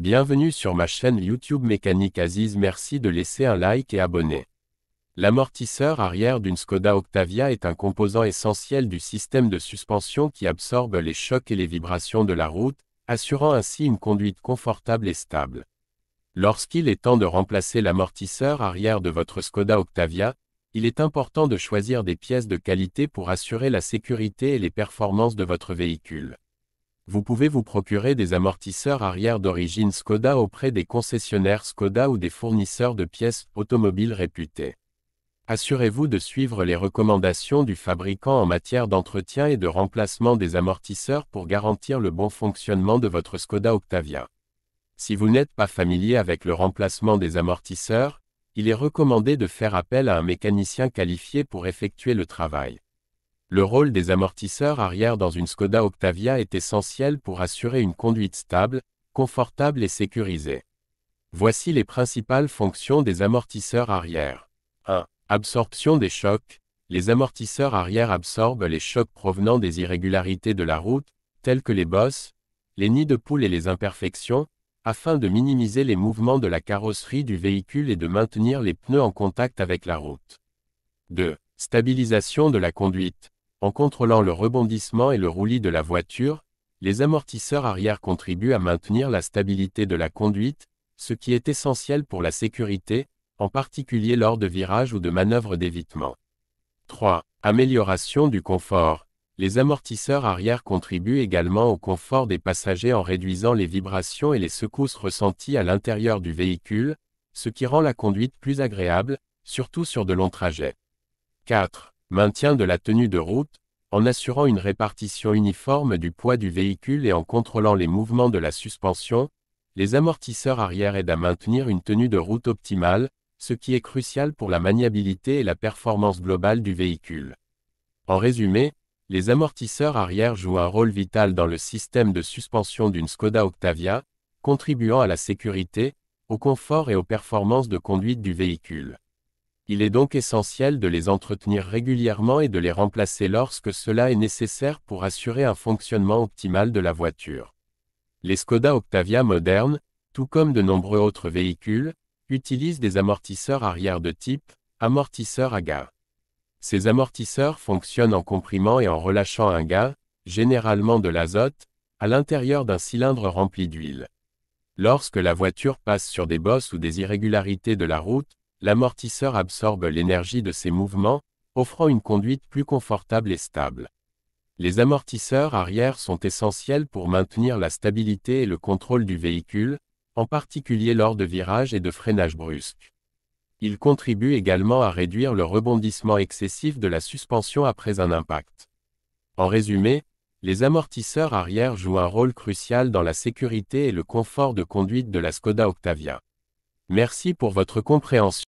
Bienvenue sur ma chaîne YouTube Mécanique Aziz, merci de laisser un like et abonner. L'amortisseur arrière d'une Skoda Octavia est un composant essentiel du système de suspension qui absorbe les chocs et les vibrations de la route, assurant ainsi une conduite confortable et stable. Lorsqu'il est temps de remplacer l'amortisseur arrière de votre Skoda Octavia, il est important de choisir des pièces de qualité pour assurer la sécurité et les performances de votre véhicule. Vous pouvez vous procurer des amortisseurs arrière d'origine Skoda auprès des concessionnaires Skoda ou des fournisseurs de pièces automobiles réputés. Assurez-vous de suivre les recommandations du fabricant en matière d'entretien et de remplacement des amortisseurs pour garantir le bon fonctionnement de votre Skoda Octavia. Si vous n'êtes pas familier avec le remplacement des amortisseurs, il est recommandé de faire appel à un mécanicien qualifié pour effectuer le travail. Le rôle des amortisseurs arrière dans une Skoda Octavia est essentiel pour assurer une conduite stable, confortable et sécurisée. Voici les principales fonctions des amortisseurs arrière. 1. Absorption des chocs. Les amortisseurs arrière absorbent les chocs provenant des irrégularités de la route, telles que les bosses, les nids de poules et les imperfections, afin de minimiser les mouvements de la carrosserie du véhicule et de maintenir les pneus en contact avec la route. 2. Stabilisation de la conduite. En contrôlant le rebondissement et le roulis de la voiture, les amortisseurs arrière contribuent à maintenir la stabilité de la conduite, ce qui est essentiel pour la sécurité, en particulier lors de virages ou de manœuvres d'évitement. 3. Amélioration du confort. Les amortisseurs arrière contribuent également au confort des passagers en réduisant les vibrations et les secousses ressenties à l'intérieur du véhicule, ce qui rend la conduite plus agréable, surtout sur de longs trajets. 4. Maintien de la tenue de route. En assurant une répartition uniforme du poids du véhicule et en contrôlant les mouvements de la suspension, les amortisseurs arrière aident à maintenir une tenue de route optimale, ce qui est crucial pour la maniabilité et la performance globale du véhicule. En résumé, les amortisseurs arrière jouent un rôle vital dans le système de suspension d'une Skoda Octavia, contribuant à la sécurité, au confort et aux performances de conduite du véhicule. Il est donc essentiel de les entretenir régulièrement et de les remplacer lorsque cela est nécessaire pour assurer un fonctionnement optimal de la voiture. Les Skoda Octavia modernes, tout comme de nombreux autres véhicules, utilisent des amortisseurs arrière de type amortisseur à gaz. Ces amortisseurs fonctionnent en comprimant et en relâchant un gaz, généralement de l'azote, à l'intérieur d'un cylindre rempli d'huile. Lorsque la voiture passe sur des bosses ou des irrégularités de la route, l'amortisseur absorbe l'énergie de ces mouvements, offrant une conduite plus confortable et stable. Les amortisseurs arrière sont essentiels pour maintenir la stabilité et le contrôle du véhicule, en particulier lors de virages et de freinage brusques. Ils contribuent également à réduire le rebondissement excessif de la suspension après un impact. En résumé, les amortisseurs arrière jouent un rôle crucial dans la sécurité et le confort de conduite de la Skoda Octavia. Merci pour votre compréhension.